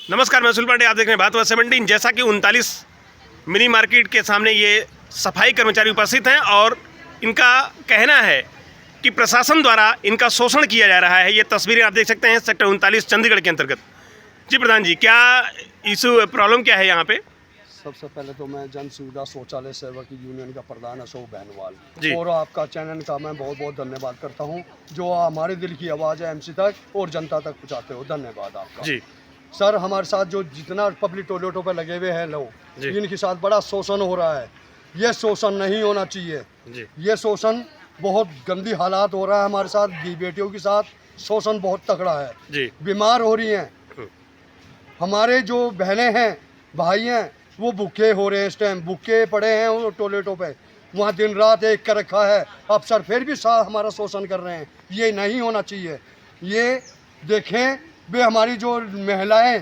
नमस्कार, मैं सुल पांडे, आप देख रहे हैं बात 17। जैसा कि 39 मिनी मार्केट के सामने ये सफाई कर्मचारी उपस्थित हैं और इनका कहना है कि प्रशासन द्वारा इनका शोषण किया जा रहा है। ये तस्वीरें आप देख सकते हैं सेक्टर 39 चंडीगढ़ के अंतर्गत। जी प्रधान जी, क्या इशू प्रॉब्लम क्या है यहाँ पे? सबसे पहले तो मैं जन सुविधा शौचालय सेवक यूनियन का प्रधान अशोक बहनवाल जी। और आपका चैनल का मैं बहुत बहुत धन्यवाद करता हूँ जो हमारे दिल की आवाज़ है एमसी तक और जनता तक पहुँचाते हो। धन्यवाद आपका जी। सर। हमारे साथ जो जितना पब्लिक टॉयलेटों पर लगे हुए हैं लोग, इनके साथ बड़ा शोषण हो रहा है। ये शोषण नहीं होना चाहिए जी। ये शोषण बहुत गंदी हालात हो रहा है हमारे साथ। बेटियों के साथ शोषण बहुत तगड़ा है जी। बीमार हो रही हैं। हमारे जो बहनें हैं भाई हैं वो भूखे हो रहे हैं, इस टाइम भूखे पड़े हैं उन टॉयलेटों पे। वहाँ दिन रात एक कर रखा है अफसर, फिर भी हमारा शोषण कर रहे हैं। ये नहीं होना चाहिए। ये देखें वे हमारी जो महिलाएं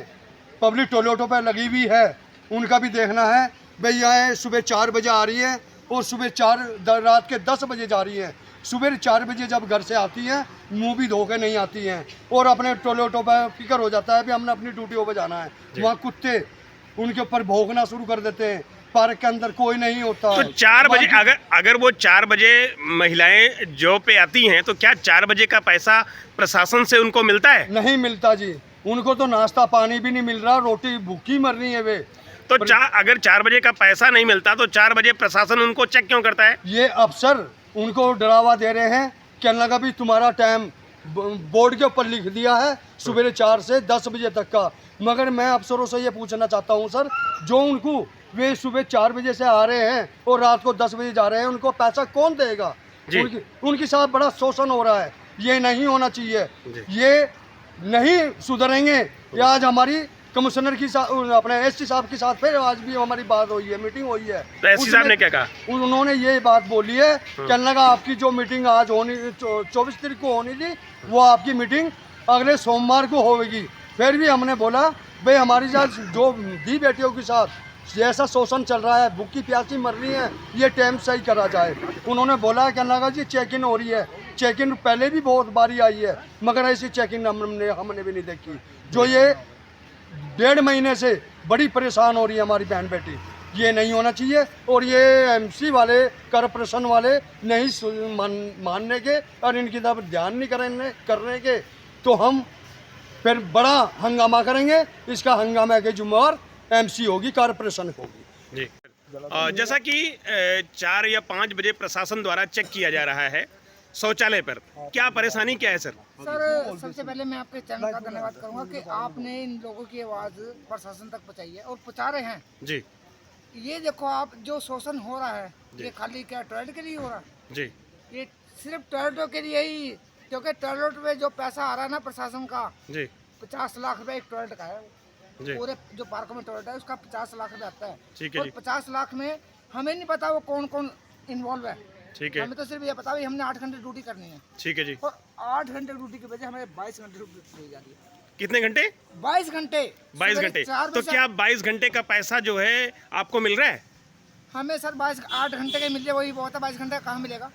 पब्लिक टॉयलेटों पर लगी हुई है उनका भी देखना है। भैया सुबह 4 बजे आ रही है और सुबह रात के 10 बजे जा रही है। सुबह 4 बजे जब घर से आती हैं मुंह भी धो के नहीं आती हैं और अपने टॉयलेटों पर फिक्र हो जाता है कि हमने अपनी ड्यूटियों पर जाना है। वहाँ कुत्ते उनके ऊपर भौंकना शुरू कर देते हैं। पार्क के अंदर कोई नहीं होता। तो 4 बजे अगर वो 4 बजे महिलाएं जॉब पे आती हैं तो क्या 4 बजे का पैसा प्रशासन से उनको मिलता है? नहीं मिलता जी, उनको तो नाश्ता पानी भी नहीं मिल रहा, रोटी भूखी मर रही है वे। तो अगर 4 बजे का पैसा नहीं मिलता तो 4 बजे प्रशासन उनको चेक क्यों करता है? ये अफसर उनको डरावा दे रहे हैं। कहने लगा भी तुम्हारा टाइम बोर्ड के ऊपर लिख दिया है सुबह 4 से 10 बजे तक का। मगर मैं अफसरों से ये पूछना चाहता हूँ सर, जो उनको वे सुबह 4 बजे से आ रहे हैं और रात को 10 बजे जा रहे हैं, उनको पैसा कौन देगा? उनके साथ बड़ा शोषण हो रहा है। ये नहीं होना चाहिए, ये नहीं सुधरेंगे। आज हमारी कमिश्नर की अपने एससी साहब के साथ फिर आज भी हमारी बात हुई है, मीटिंग हुई है। तो एससी साहब ने क्या कहा? उन्होंने ये बात बोली है, कहने लगा आपकी जो मीटिंग आज होनी 24 तारीख को होनी थी वो आपकी मीटिंग अगले सोमवार को होगी। फिर भी हमने बोला भाई हमारी साथ जो दी बेटियों के साथ जैसा शोषण चल रहा है, भूखी प्यासी मर रही है, ये टाइम सही करा जाए। उन्होंने बोला कहने लगा जी चेक इन हो रही है। चेक इन पहले भी बहुत बारी आई है मगर ऐसी चेक इन हमने भी नहीं देखी। जो ये 1.5 महीने से बड़ी परेशान हो रही है हमारी बहन बेटी। ये नहीं होना चाहिए और ये एमसी वाले कॉरपोरेशन वाले नहीं मानने के और इनकी तरफ ध्यान नहीं करने के तो हम फिर बड़ा हंगामा करेंगे। इसका हंगामा के जिम्मेवार एमसी होगी, कॉरपोरेशन होगी। जी। जैसा कि 4 या 5 बजे प्रशासन द्वारा चेक किया जा रहा है शौचालय पर, क्या परेशानी क्या है सर? सर सबसे पहले मैं आपके चैनल का धन्यवाद करूंगा कि आपने इन लोगों की आवाज़ प्रशासन तक पहुंचाई है और पहुंचा रहे हैं जी। ये देखो आप जो शोषण हो रहा है ये खाली क्या टॉयलेट के लिए हो रहा है? जी। ये सिर्फ टॉयलेटों के लिए ही, क्योंकि टॉयलेट में जो पैसा आ रहा है ना प्रशासन का जी। 50 लाख रुपए एक टॉयलेट का है। पूरे जो पार्क में टॉयलेट है उसका 50 लाख रुपए आता है। ठीक है और 50 लाख में हमें नहीं पता वो कौन कौन इन्वॉल्व है। ठीक है। हमें तो सिर्फ ये पता है हमने 8 घंटे ड्यूटी करनी है। ठीक है जी। और 8 घंटे ड्यूटी की वजह हमें 22 घंटे ड्यूटी दी जा रही है। कितने घंटे? 22 घंटे। 22 घंटे। तो क्या 22 घंटे का पैसा जो है आपको मिल रहा है? हमें सर 8 घंटे का मिल जाए वही बहुत है। 22 घंटे कहाँ मिलेगा?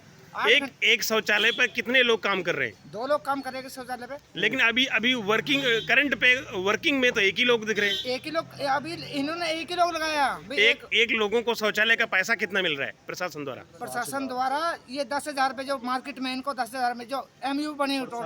एक शौचालय पर कितने लोग काम कर रहे हैं? 2 लोग काम करेंगे शौचालय पे। लेकिन अभी वर्किंग करंट पे वर्किंग में तो एक ही लोग दिख रहे हैं। एक ही लोग, अभी इन्होंने एक ही लोग लगाया। एक लोगों को शौचालय का पैसा कितना मिल रहा है प्रशासन द्वारा? प्रशासन द्वारा ये 10,000 रुपए जो मार्केट में इनको 10,000 में जो MU बनी उनको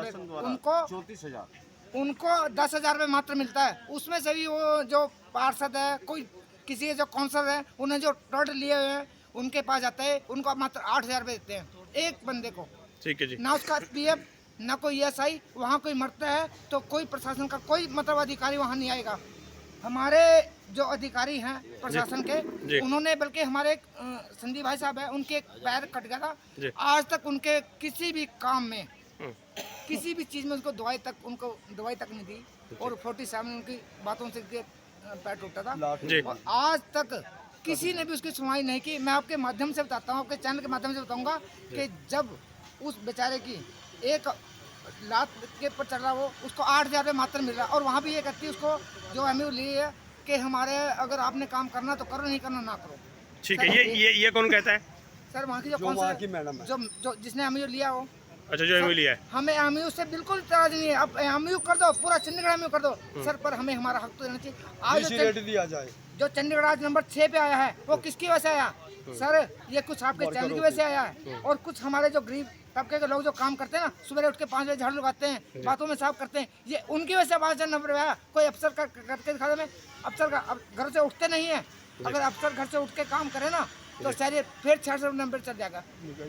10,000 रुपए मात्र मिलता है। उसमें से भी वो जो पार्षद है, कोई किसी जो काउंसलर है, उन्हें जो टॉयलेट लिए हुए हैं उनके पास जाता है, उनको मात्र 8,000 रुपए देते हैं एक बंदे को। ठीक है जी। ना उसका PF ना कोई SI। वहाँ कोई मरता है तो कोई प्रशासन का कोई मतलब अधिकारी वहाँ नहीं आएगा। हमारे जो अधिकारी हैं प्रशासन के, उन्होंने बल्कि हमारे संदीप भाई साहब है, उनके एक पैर कट गया था। आज तक उनके किसी भी काम में किसी भी चीज़ में उनको दवाई तक नहीं दी और 47 में उनकी बातों से पैर टूटा था और आज तक किसी ने भी उसकी सुनवाई नहीं की। मैं आपके माध्यम से बताता हूँ, आपके चैनल के माध्यम से बताऊंगा कि जब उस बेचारे की एक लात के ऊपर चल रहा वो उसको 8,000 रुपये मात्र मिल रहा और वहाँ भी ये कहती है उसको जो MU ली है कि हमारे अगर आपने काम करना तो करो, नहीं करना ना करो। ठीक है। ये कौन कहता है? सर वहाँ की जो मैडम है, जो जिसने MU लिया हो अच्छा, जो एमयू लिया है। हमें एमयू से बिल्कुल इतराज नहीं है। अब एमयू कर दो, पूरा चंडीगढ़ एमयू कर दो सर, पर हमें हमारा हक तो देना चाहिए। आज डीसी रेट दिया जाए। जो चंडीगढ़ आज नंबर 6 पे आया है वो किसकी वजह से आया सर? ये कुछ आपके चैनल की वजह से आया है, और कुछ हमारे जो गरीब तबके के लोग जो काम करते हैं ना, सुबह उठ के 5 बजे झाड़ू लगाते हैं, बातों में साफ करते हैं, ये उनकी वजह से आवाज नंबर पे आया। कोई अफसर का करके दिखा दे, अफसर का घर से उठते नहीं है। अगर अफसर घर से उठ के काम करे ना तो शायद फिर 600 नंबर चल जाएगा।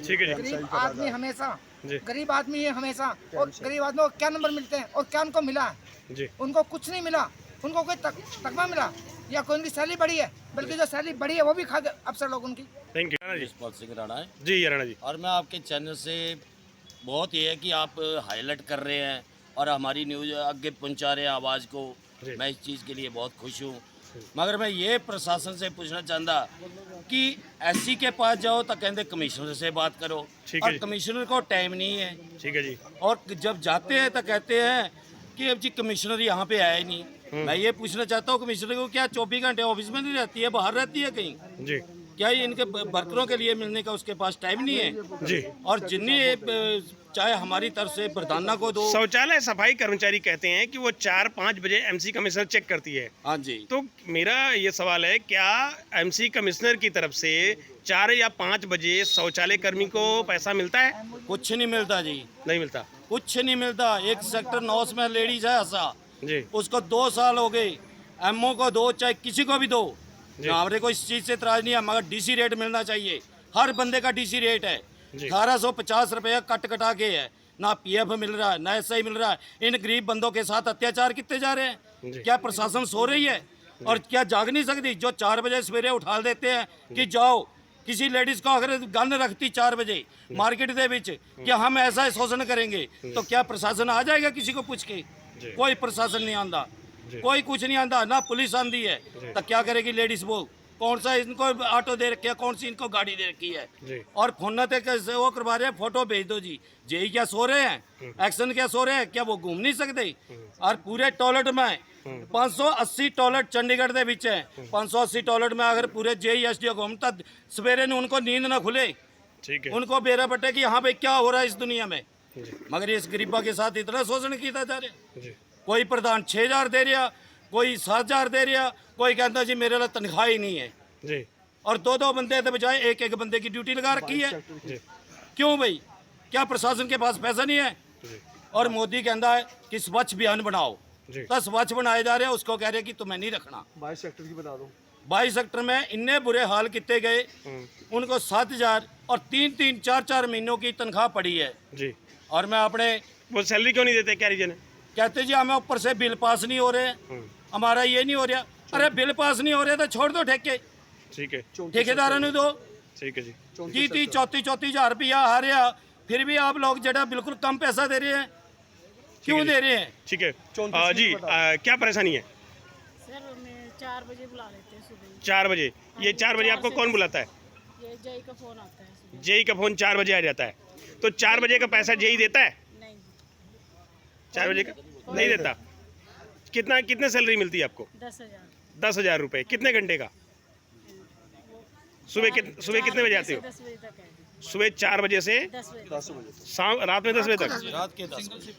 ठीक है जी। गरीब आदमी हमेशा जी। गरीब आदमी है हमेशा, और गरीब आदमी को क्या नंबर मिलते हैं और क्या उनको मिला है? जी। उनको कुछ नहीं मिला, उनको कोई तकमा मिला या कोई उनकी सैलरी बढ़ी है, बल्कि जो सैलरी बढ़ी है वो भी खा गए अफसर लोग उनकी। Thank you Rana ji. यशपाल सिंह राणा है जी राणा जी। और मैं आपके चैनल से बहुत ये है कि आप हाईलाइट कर रहे हैं और हमारी न्यूज़ आगे पहुंचा रहे हैं आवाज़ को। मैं इस चीज़ के लिए बहुत खुश हूँ। मगर मैं ये प्रशासन से पूछना चाहता कि एससी के पास जाओ तो कहते कमिश्नर से बात करो, ठीक है और जी। कमिश्नर को टाइम नहीं है। ठीक है जी। और जब जाते हैं तो कहते हैं कि अब जी कमिश्नर यहाँ पे आया ही नहीं। मैं ये पूछना चाहता हूँ कमिश्नर को क्या 24 घंटे ऑफिस में नहीं रहती है, बाहर रहती है कहीं? जी। क्या ये इनके वर्करों के लिए मिलने का उसके पास टाइम नहीं है? जी। और जिन्हें चाहे हमारी तरफ से प्रधाना को दो। शौचालय सफाई कर्मचारी कहते हैं कि वो 4-5 बजे एमसी कमिश्नर चेक करती है। हाँ जी। तो मेरा ये सवाल है, क्या एमसी कमिश्नर की तरफ से 4 या 5 बजे शौचालय कर्मी को पैसा मिलता है? कुछ नहीं मिलता जी, नहीं मिलता। कुछ नहीं मिलता। एक सेक्टर 9 में लेडीज है ऐसा, जी। उसको 2 साल हो गए। एमओ को दो, चाहे किसी को भी दो, जी। हमारे को इस चीज़ से इतराज नहीं है, मगर डीसी रेट मिलना चाहिए। हर बंदे का डीसी रेट है। जी। 1850 रुपया कटा के है। ना पीएफ मिल रहा है, ना एसआई मिल रहा है। इन गरीब बंदों के साथ अत्याचार कितने जा रहे जी। हैं? क्या प्रशासन सो रही है और क्या जाग नहीं सकती? जो 4 बजे सवेरे उठा देते हैं कि जाओ, किसी लेडीज को अगर गन रखती 4 बजे मार्केट दे विच कि हम ऐसा शोषण करेंगे, तो क्या प्रशासन आ जाएगा किसी को पूछ के? कोई प्रशासन नहीं आंदा, कोई कुछ नहीं आंदा, ना पुलिस आंदी है। तो क्या करेगी लेडीज? वो कौन सा इनको ऑटो दे रखी है, कौन सी इनको गाड़ी दे रखी है? जी। और फोन कैसे वो करवा रहे हैं, फोटो भेज दो जी। जेई क्या सो रहे हैं? एक्शन क्या सो रहे हैं? क्या वो घूम नहीं सकते? और पूरे टॉयलेट में 580 टॉयलेट चंडीगढ़ दे विच है। 580 टॉयलेट में अगर पूरे जेई एसडीओ घूमता सवेरे ने उनको नींद ना खुले, ठीक है। उनको बेरा बटे कि यहाँ पे क्या हो रहा है इस दुनिया में। जी। मगर इस गरीबा के साथ इतना शोषण किया जा रहा है। जी। कोई प्रधान 6000 दे रहा, कोई 7000 दे रहा, कोई कहता जी मेरे लिए तनख्वाह ही नहीं है। जी। और 2-2 बंदे के बजाय एक बंदे की ड्यूटी लगा रखी है। जी। क्यों भाई? क्या प्रशासन के पास पैसा नहीं है? जी। और मोदी कहता है कि स्वच्छ अभियान बनाओ, जी। तो स्वच्छ बनाए जा रहे हैं, उसको कह रहे हैं कि तुम्हें नहीं रखना। 22 सेक्टर की बता दो। 22 सेक्टर में इन्ने बुरे हाल किए गए, उनको 7000 और 3-3, 4-4 महीनों की तनख्वाह पड़ी है। जी। और मैं अपने वो सैलरी क्यों नहीं देते, क्या रीजन है? कहते जी हमें ऊपर से बिल पास नहीं हो रहे हैं, हमारा ये नहीं हो रहा। अरे बिल पास नहीं हो रहे तो छोड़ दो ठेके, ठीक है। ठेकेदारों ने दो। ठीक है जी। 30-30, 34-34 हज़ार रुपया आ रहा, फिर भी आप लोग जरा बिल्कुल कम पैसा दे रहे हैं। क्यों दे रहे हैं? ठीक है। जी, क्या परेशानी है? सर हमें 4 बजे बुला लेते हैं सुबह। 4 बजे? ये 4 बजे आपको कौन बुलाता है? ये जय का फोन आता है सुबह। जेई का फोन 4 बजे आ जाता है, तो 4 बजे का पैसा जेई देता है? नहीं, 4 बजे का नहीं देता। कितने सैलरी मिलती है आपको? 10,000। 10,000 रुपये। कितने घंटे का? सुबह कितने बजे आते हो? 10 बजे तक है। सुबह 4 बजे से 10 बजे 10 बजे शाम रात में 10 बजे तक? रात के 10 बजे।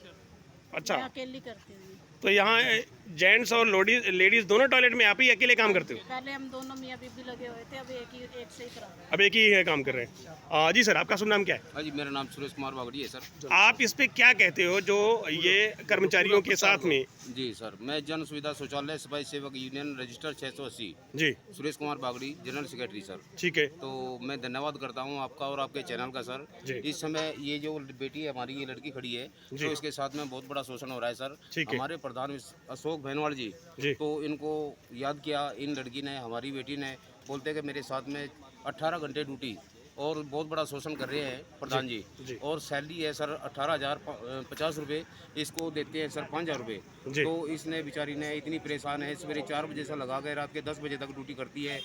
अच्छा। मैं अकेली करती हूँ। तो यहाँ जेंट्स और लेडीज दोनों टॉयलेट में आप ही अकेले काम करते हो? पहले हम दोनों मियाँ बीबी लगे हुए थे, अब एक से ही करा रहे हैं। अब एक ही है काम कर रहे हैं। जी सर, आपका शुभ नाम क्या है? हाँ जी, मेरा नाम सुरेश कुमार बागड़ी है सर। आप इस पे क्या कहते हो जो ये कर्मचारियों के साथ में? जी सर, मैं जन सुविधा शौचालय सफाई सेवक union register 680 ji. Suresh Kumar Bagdi general secretary sir. ठीक है। तो मैं धन्यवाद करता हूँ आपका और आपके चैनल का सर। जी। इस समय ये जो बेटी है हमारी, ये लड़की खड़ी है, जी। तो इसके साथ में बहुत बड़ा शोषण हो रहा है सर। ठीक है। हमारे प्रधान अशोक भैनवाल जी, जी। तो इनको याद किया, इन लड़की ने, हमारी बेटी ने, बोलते कि मेरे साथ में 18 घंटे ड्यूटी और बहुत बड़ा शोषण कर रहे हैं प्रधान जी। जी। और सैलरी है सर 18,050 रुपये, इसको देते हैं सर 5,000 रुपये। जी। तो इसने बेचारी ने इतनी परेशान है, सवेरे 4 बजे से लगा के रात के 10 बजे तक ड्यूटी करती है,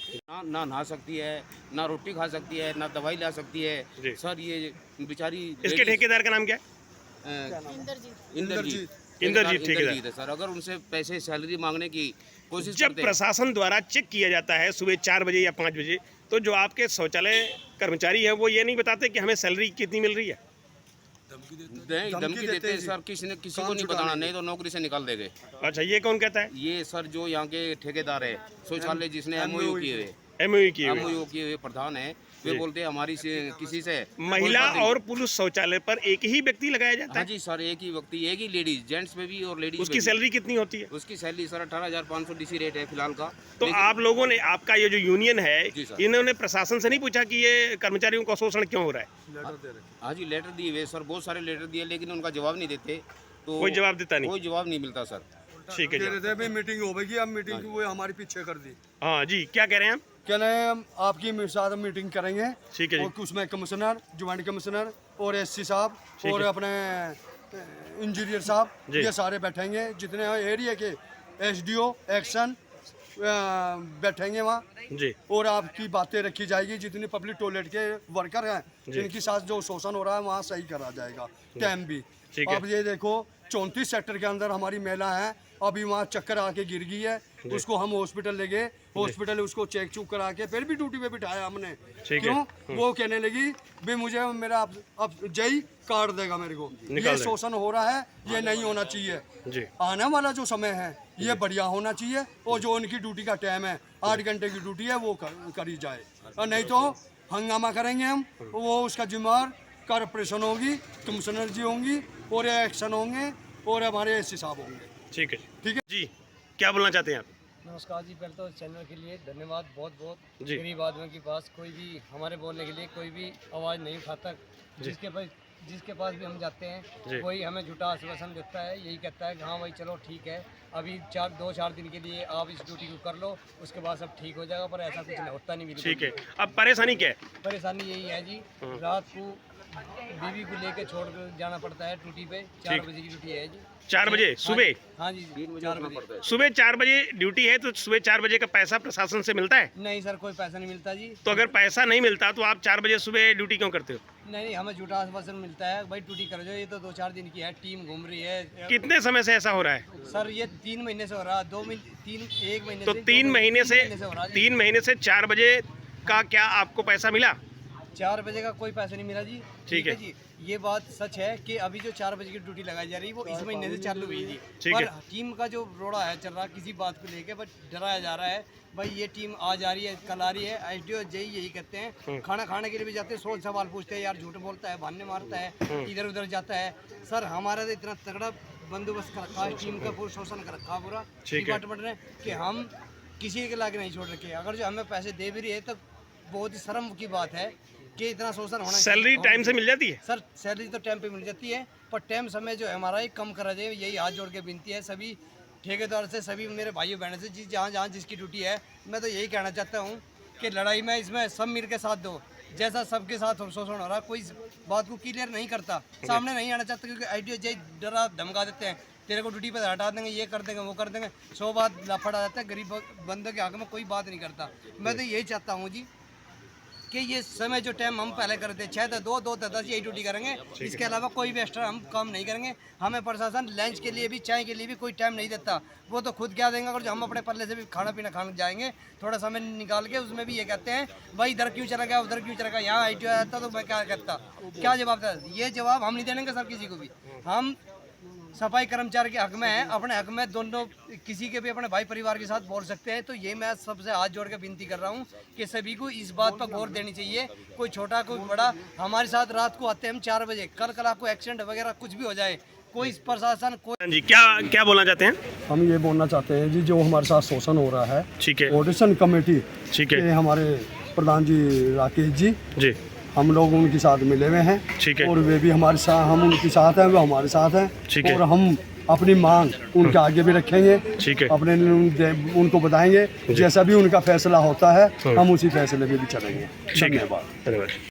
ना नहा सकती है, ना रोटी खा सकती है, ना दवाई ला सकती जी। है सर। ये बेचारी इसके ठेकेदार का नाम क्या है? इंद्रजीत। इंद्रजीत ठेकेदार है सर। अगर उनसे पैसे सैलरी मांगने की कोशिश जब करते हैं, प्रशासन द्वारा चेक किया जाता है सुबह 4 बजे या 5 बजे, तो जो आपके शौचालय कर्मचारी हैं वो ये नहीं बताते कि हमें सैलरी कितनी मिल रही है? नहीं, धमकी देते हैं सर, किसी को नहीं बताना, नहीं तो नौकरी से निकाल देंगे। अच्छा, ये कौन कहता है? ये सर जो यहाँ के ठेकेदार है, शौचालय जिसने एमओयू किए हुए प्रधान है, वे बोलते हैं हमारी से किसी से महिला और पुरुष शौचालय पर एक ही व्यक्ति लगाया जाता हाँ है? जी सर, एक ही व्यक्ति, एक ही लेडीज, जेंट्स में भी और लेडीज। उसकी सैलरी कितनी होती है? उसकी सैलरी सर 18,500 डीसी रेट है फिलहाल का। तो आप लोगों ने, आपका ये जो यूनियन है, जी सर। इन्होंने प्रशासन से नहीं पूछा कि ये कर्मचारियों का शोषण क्यों हो रहा है? हाँ जी, लेटर दिए हुए सर, बहुत सारे लेटर दिए, लेकिन उनका जवाब नहीं देते। तो कोई जवाब देता नहीं? कोई जवाब नहीं मिलता सर। ठीक है जी। मीटिंग होगी, अब मीटिंग वो हमारी पीछे कर दी। हाँ जी, क्या कह रहे हैं आप? क्या नहीं, हम आपकी साथ मीटिंग करेंगे। ठीक है जी। और उसमें कमिश्नर, ज्वाइंट कमिश्नर और एससी साहब और अपने इंजीनियर साहब, ये सारे बैठेंगे, जितने एरिया के एसडीओ एक्शन बैठेंगे वहाँ जी। और आपकी बातें रखी जाएगी। जितनी पब्लिक टॉयलेट के वर्कर हैं, जिनके साथ जो शोषण हो रहा है, वहाँ सही करा जाएगा। टाइम भी अब ये देखो, 34 सेक्टर के अंदर हमारी महिला है, अभी वहाँ चक्कर आके गिर गई है, उसको हम हॉस्पिटल ले गए, हॉस्पिटल उसको चेक चुक करा के फिर भी ड्यूटी पे बिठाया हमने। क्यों? वो कहने लगी भी मुझे मेरा अब जय काट देगा मेरे को। ये शोषण हो रहा है, ये नहीं होना चाहिए जी। आने वाला जो समय है ये बढ़िया होना चाहिए, और जो उनकी ड्यूटी का टाइम है 8 घंटे की ड्यूटी है वो करी जाए, और नहीं तो हंगामा करेंगे हम। वो उसका जिम्मेवार कारपोरेशन होगी, कमिश्नर जी होंगी और एक्शन होंगे और हमारे एससी साहब होंगे। ठीक है जी। क्या बोलना चाहते हैं आप? नमस्कार जी, पहले तो चैनल के लिए धन्यवाद बहुत बहुत। जी। गरीब आदमियों के पास कोई भी हमारे बोलने के लिए कोई भी आवाज़ नहीं उठाता। जिसके पास भी हम जाते हैं, कोई हमें झूठा आश्वासन देता है, यही कहता है कि हाँ भाई चलो ठीक है, अभी 2-4 दिन के लिए आप इस ड्यूटी को कर लो, उसके बाद सब ठीक हो जाएगा। पर ऐसा कुछ नहीं होता नहीं। ठीक है, अब परेशानी क्या है? परेशानी यही है जी, रात को बीवी को लेकर छोड़ कर जाना पड़ता है ड्यूटी पे। 4 बजे की ड्यूटी है जी। 4 बजे सुबह? हाँ जी, 4 बजे सुबह 4 बजे ड्यूटी है, तो सुबह 4 बजे का पैसा प्रशासन से मिलता है? नहीं सर, कोई पैसा नहीं मिलता जी। तो अगर पैसा नहीं मिलता तो आप 4 बजे सुबह ड्यूटी क्यों करते हो? नहीं, हमें झूठा आश्वासन मिलता है, भाई ड्यूटी कर जाओ, ये तो 2-4 दिन की है, टीम घूम रही है। कितने समय से ऐसा हो रहा है? सर ये 3 महीने से हो रहा है, 1 महीने तो 3 महीने से 3 महीने से 4 बजे का क्या आपको पैसा मिला? 4 बजे का कोई पैसा नहीं मिला जी। ठीक है जी, ये बात सच है कि अभी जो 4 बजे की ड्यूटी लगाई जा रही है वो इस महीने से चालू हुई थी। ठीक पर है। टीम का जो रोड़ा है चल रहा, किसी बात को लेके बस डराया जा रहा है, भाई ये टीम आज आ रही है, कल आ रही है। एसडीओ जय यही कहते हैं, खाना खाने के लिए भी जाते हैं, 100 सवाल पूछते हैं, यार झूठ बोलता है, बहाने मारता है, इधर उधर जाता है। सर हमारा तो इतना तगड़ा बंदोबस्त कर रखा है, टीम का पूरा शोषण कर रखा पूरा डिपार्टमेंट ने, कि हम किसी के लागे नहीं छोड़ रखे। अगर जो हमें पैसे दे भी रही है तो बहुत ही शर्म की बात है कि इतना शोषण होना। सैलरी टाइम से मिल जाती है? सर सैलरी तो टाइम पे मिल जाती है, पर टाइम समय जो है हमारा ही कम करा जाए, यही हाथ जोड़ के विनती है सभी ठेकेदार से, सभी मेरे भाइयों बहनों से, जहाँ जिसकी ड्यूटी है। मैं तो यही कहना चाहता हूँ कि लड़ाई में इसमें सब मिल के साथ दो। जैसा सबके साथ शोषण हो रहा, कोई बात को क्लियर नहीं करता, सामने नहीं आना चाहता, क्योंकि आईटीओ जय डरा धमका देते हैं, तेरे को ड्यूटी पर हटा देंगे, ये कर देंगे, वो कर देंगे, 100 बात लफड़ा जाता है। गरीब बंदे के हक में कोई बात नहीं करता। मैं तो यही चाहता हूँ जी कि ये समय जो टाइम हम पहले करते 6 से 2, 2 से 10 यही ड्यूटी करेंगे, इसके अलावा कोई भी एक्स्ट्रा हम काम नहीं करेंगे। हमें प्रशासन लंच के लिए भी, चाय के लिए भी कोई टाइम नहीं देता, वो तो खुद क्या देंगे। अगर जो हम अपने पल्ले से भी खाना पीना खाने जाएंगे, थोड़ा समय निकाल के, उसमें भी ये कहते हैं भाई इधर क्यों चला गया, उधर क्यों चला गया, यहाँ ITO आया था तो मैं क्या कहता, क्या जवाब था? ये जवाब हम नहीं देंगे सर किसी को भी। हम सफाई कर्मचारी के हक में है, अपने हक में दोनों किसी के भी अपने भाई परिवार के साथ बोल सकते हैं। तो ये मैं सबसे हाथ जोड़ के विनती कर रहा हूँ कि सभी को इस बात पर गौर देनी चाहिए, कोई छोटा कोई बड़ा। हमारे साथ रात को आते हैं हम 4 बजे, कल आपको एक्सीडेंट वगैरह कुछ भी हो जाए, कोई प्रशासन कोई जी। क्या बोलना चाहते हैं? हम ये बोलना चाहते हैं जी, जो हमारे साथ शोषण हो रहा है, ठीक है, ऑडिशन कमेटी, ठीक है, हमारे प्रधान जी राकेश जी, हम लोग उनके साथ मिले हुए हैं, ठीक है, और वे भी हमारे साथ, हम उनके साथ हैं, वो हमारे साथ हैं, ठीक है, और हम अपनी मांग उनके आगे भी रखेंगे, ठीक है, अपने उनको बताएंगे, जैसा भी उनका फैसला होता है हम उसी फैसले पे भी चलेंगे। धन्यवाद।